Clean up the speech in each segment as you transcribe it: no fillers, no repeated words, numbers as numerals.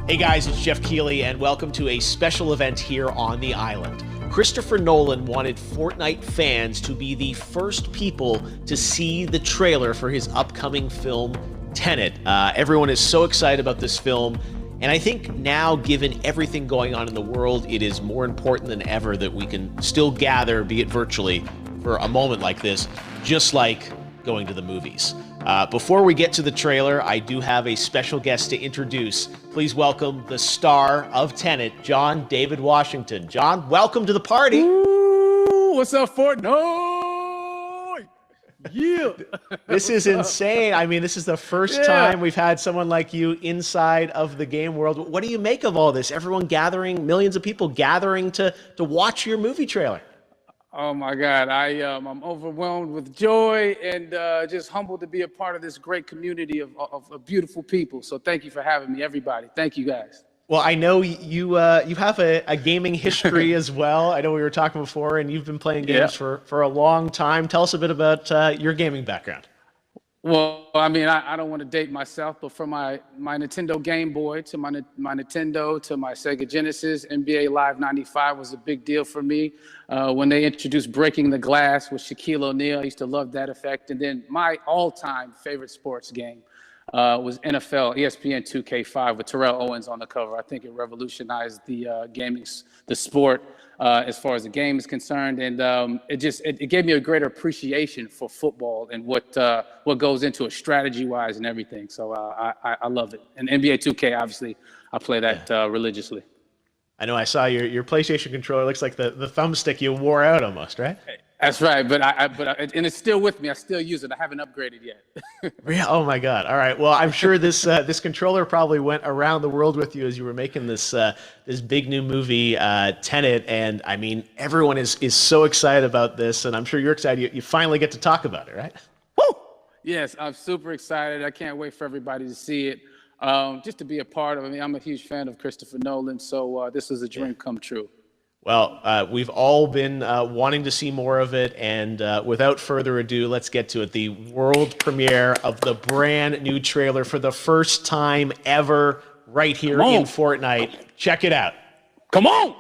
Hey guys, it's Jeff Keighley, and welcome to a special event here on the island. Christopher Nolan wanted Fortnite fans to be the first people to see the trailer for his upcoming film, Tenet. Everyone is so excited about this film, and I think now, given everything going on in the world, it is more important than ever that we can still gather, be it virtually, for a moment like this, just like going to the movies. Before we get to the trailer, I do have a special guest to introduce. Please welcome the star of Tenet, John David Washington. John, welcome to the party. Ooh, what's up, Fortnite? Yeah. This is insane. I mean, this is the first time we've had someone like you inside of the game world. What do you make of all this? Everyone gathering, millions of people gathering to watch your movie trailer. Oh my God, I'm overwhelmed with joy and just humbled to be a part of this great community of beautiful people. So thank you for having me, everybody. Thank you, guys. Well, I know you have a gaming history as well. I know we were talking before, and you've been playing games for a long time. Tell us a bit about your gaming background. Well, I mean, I don't want to date myself, but from my Nintendo Game Boy to my Nintendo to my Sega Genesis, NBA Live 95 was a big deal for me. When they introduced Breaking the Glass with Shaquille O'Neal, I used to love that effect. And then my all-time favorite sports game was NFL ESPN 2K5 with Terrell Owens on the cover. I think it revolutionized the sport as far as the game is concerned, and it gave me a greater appreciation for football and what goes into it strategy-wise and everything. So I love it. And NBA 2K, obviously, I play that religiously. I know I saw your PlayStation controller. Looks like the thumbstick you wore out almost, right? That's right, but and it's still with me. I still use it. I haven't upgraded yet. Yeah. Oh my God. All right. Well, I'm sure this controller probably went around the world with you as you were making this big new movie, Tenet. And I mean, everyone is so excited about this, and I'm sure you're excited. You finally get to talk about it, right? Woo! Yes, I'm super excited. I can't wait for everybody to see it. Just to be a part of it. I mean, I'm a huge fan of Christopher Nolan, so this is a dream come true. Well, we've all been wanting to see more of it, and without further ado, let's get to it. The world premiere of the brand new trailer for the first time ever right here in Fortnite. Check it out. Come on!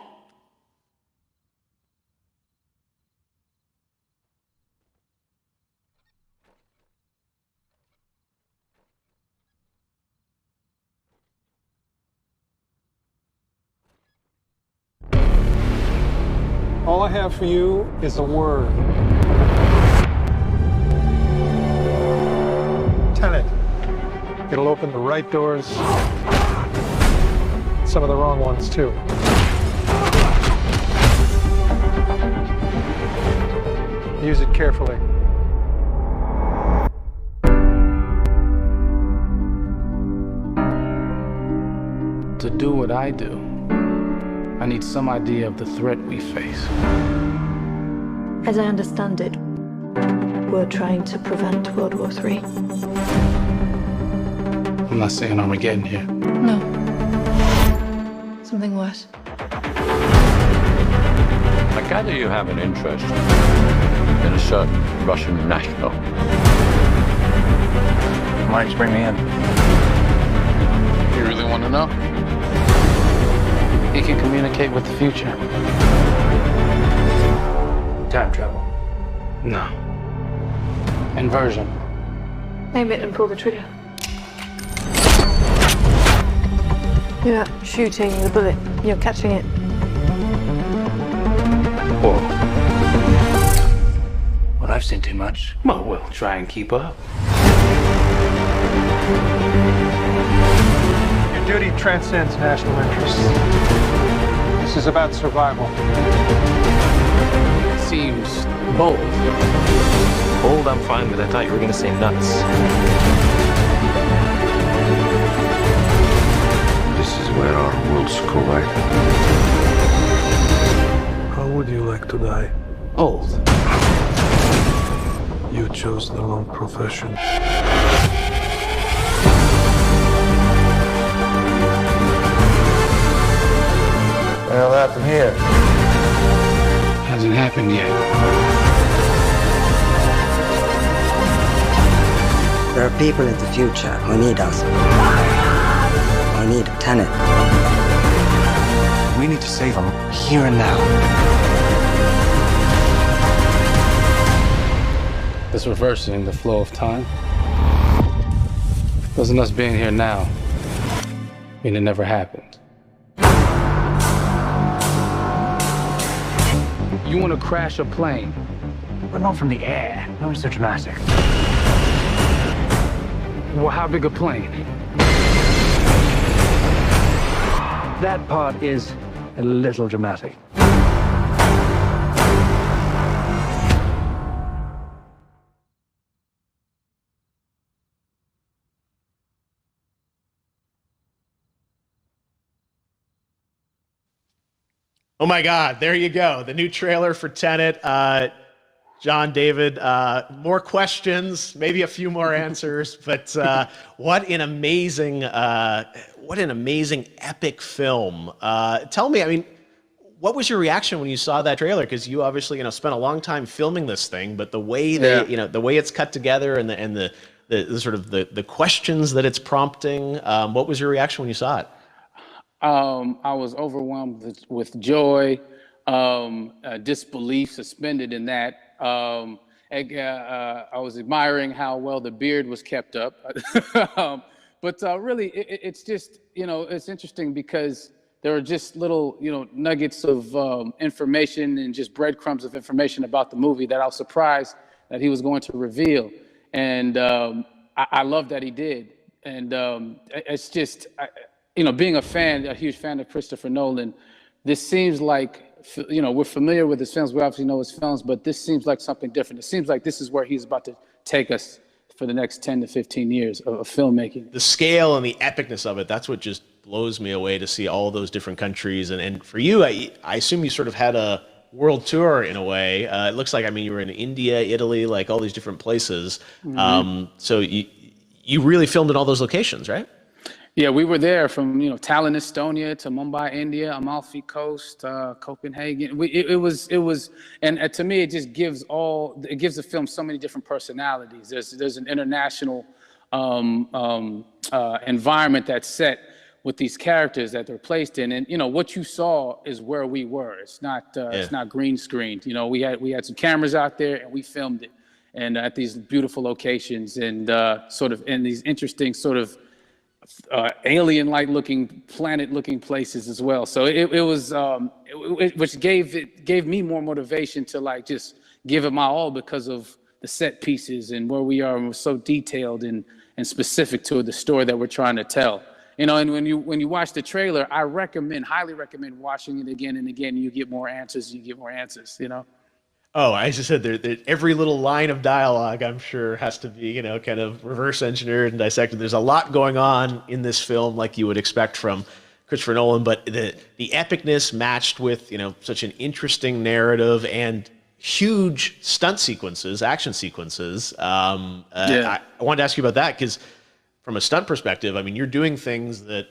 All I have for you is a word. Tenet. It'll open the right doors, some of the wrong ones too. Use it carefully. To do what I do, I need some idea of the threat we face. As I understand it, we're trying to prevent World War III. I'm not saying Armageddon here. No. Something worse. I gather you have an interest in a certain Russian national. Why don't you bring me in? You really want to know? He can communicate with the future. Time travel. No. Inversion. Aim it and pull the trigger. You're not shooting the bullet, you're catching it. Whoa. Well, I've seen too much. Well, we'll try and keep up. Your duty transcends national interests. This is about survival. It seems bold. Bold, I'm fine with. I thought you were going to say nuts. This is where our worlds collide. How would you like to die? Old. You chose the wrong profession. What the hell happened here? Hasn't happened yet. There are people in the future who need us. Our need Tenet. We need to save him here and now. It's reversing the flow of time. Doesn't us being here now mean it never happened? You want to crash a plane? But not from the air. No, it's so dramatic. Well, how big a plane? That part is a little dramatic. Oh my God, there you go. The new trailer for Tenet. John, David, more questions, maybe a few more answers, but what an amazing epic film. Tell me, I mean, what was your reaction when you saw that trailer? Because you obviously, spent a long time filming this thing, but the way the way it's cut together and the sort of the questions that it's prompting, what was your reaction when you saw it? I was overwhelmed with joy, disbelief suspended in that. I was admiring how well the beard was kept up. But really, it's just, it's interesting because there are just little, nuggets of information and just breadcrumbs of information about the movie that I was surprised that he was going to reveal. And I love that he did. And it's just, being a huge fan of Christopher Nolan, this seems like, we're familiar with his films. We obviously know his films, but this seems like something different. It seems like this is where he's about to take us for the next 10 to 15 years of filmmaking. The scale and the epicness of it, that's what just blows me away, to see all those different countries. And for you, I assume you sort of had a world tour in a way. It looks like, you were in India, Italy, like all these different places. Mm-hmm. So you really filmed in all those locations, right? Yeah, we were there from Tallinn, Estonia, to Mumbai, India, Amalfi Coast, Copenhagen. It was, and to me, it just gives the film so many different personalities. There's an international environment that's set with these characters that they're placed in, and what you saw is where we were. It's not green screened. We had some cameras out there and we filmed it, and at these beautiful locations and sort of in these interesting sort of alien-like looking, planet-looking places as well. So it was, which gave me more motivation to just give it my all because of the set pieces and where we are, and we're so detailed and specific to the story that we're trying to tell. And when you watch the trailer, I highly recommend watching it again and again. You get more answers. Oh, I just said every little line of dialogue, I'm sure, has to be, kind of reverse engineered and dissected. There's a lot going on in this film, like you would expect from Christopher Nolan, but the epicness matched with, such an interesting narrative and huge stunt sequences, action sequences. I wanted to ask you about that because from a stunt perspective, you're doing things that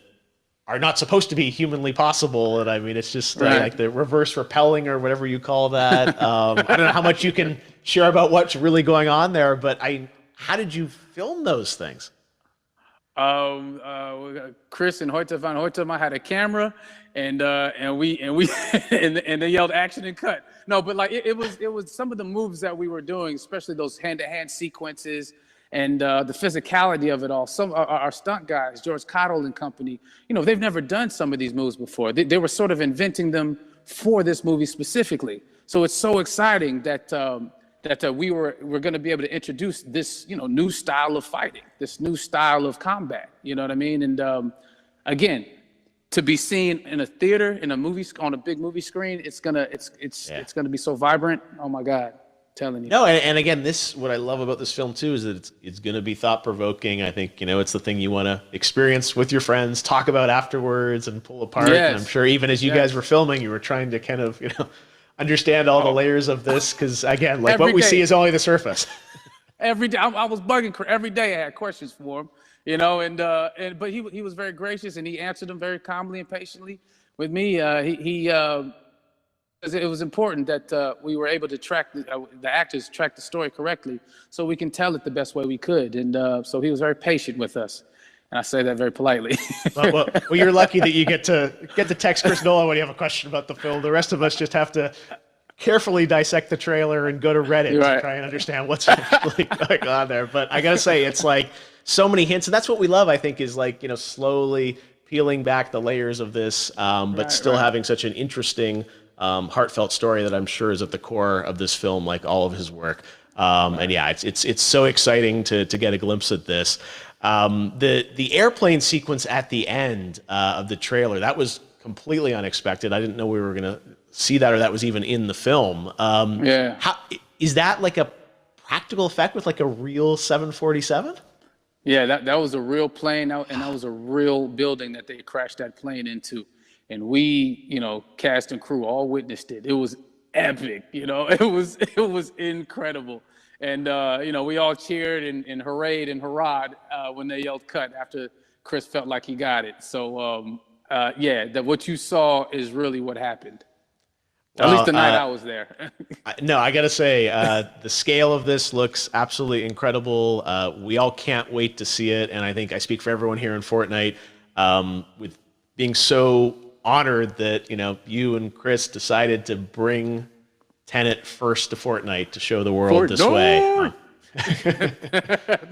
are not supposed to be humanly possible. And it's just like the reverse rappelling or whatever you call that. I don't know how much you can share about what's really going on there, but how did you film those things? Chris and Hoyte van Hoytema had a camera and they yelled action and cut. No, but it was some of the moves that we were doing, especially those hand-to-hand sequences, and the physicality of it all. Some our stunt guys, George Cottle and company, they've never done some of these moves before. They were sort of inventing them for this movie specifically. So it's so exciting that we're going to be able to introduce this new style of fighting, this new style of combat. You know what I mean? And again, to be seen in a theater, in a movie, on a big movie screen, it's gonna be so vibrant. Oh my God. Telling you. No, and again, what I love about this film too is that it's going to be thought-provoking. I think it's the thing you want to experience with your friends, talk about afterwards, and pull apart. Yes. And I'm sure even as you guys were filming, you were trying to kind of understand all the layers of this, because again, like what we see is only the surface. Every day, I was bugging every day. I had questions for him, but he was very gracious and he answered them very calmly and patiently with me. It was important that we were able to track the actors track the story correctly, so we can tell it the best way we could. And so he was very patient with us. And I say that very politely. Well, you're lucky that you get to text Chris Nolan when you have a question about the film. The rest of us just have to carefully dissect the trailer and go to Reddit to try and understand what's actually going on there. But I gotta say, it's like so many hints, and that's what we love, I think, is like, slowly peeling back the layers of this, but still having such an interesting, heartfelt story that I'm sure is at the core of this film, like all of his work. And yeah, it's so exciting to get a glimpse at this. The airplane sequence at the end of the trailer, that was completely unexpected. I didn't know we were gonna see that, or that was even in the film. How is that, like a practical effect with like a real 747? Yeah, that was a real plane, and that was a real building that they crashed that plane into. And we, cast and crew all witnessed it. It was epic, it was incredible. And, we all cheered and hurrayed and hurrahed when they yelled cut after Chris felt like he got it. So, that what you saw is really what happened. At least the night I was there. No, I got to say, the scale of this looks absolutely incredible. We all can't wait to see it. And I think I speak for everyone here in Fortnite with being so honored that, you and Chris decided to bring Tenet first to Fortnite to show the world this way.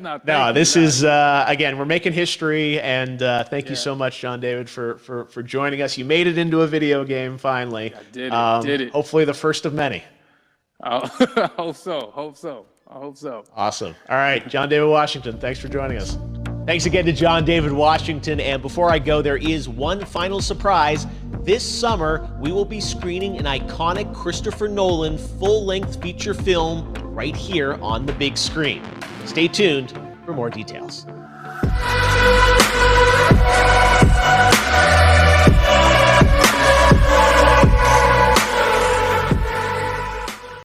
No, this is, again, we're making history, and thank you so much, John David, for joining us. You made it into a video game, finally. I did it. Hopefully the first of many. I hope so. Awesome. All right, John David Washington, thanks for joining us. Thanks again to John David Washington, and before I go, there is one final surprise. This summer, we will be screening an iconic Christopher Nolan full-length feature film right here on the big screen. Stay tuned for more details.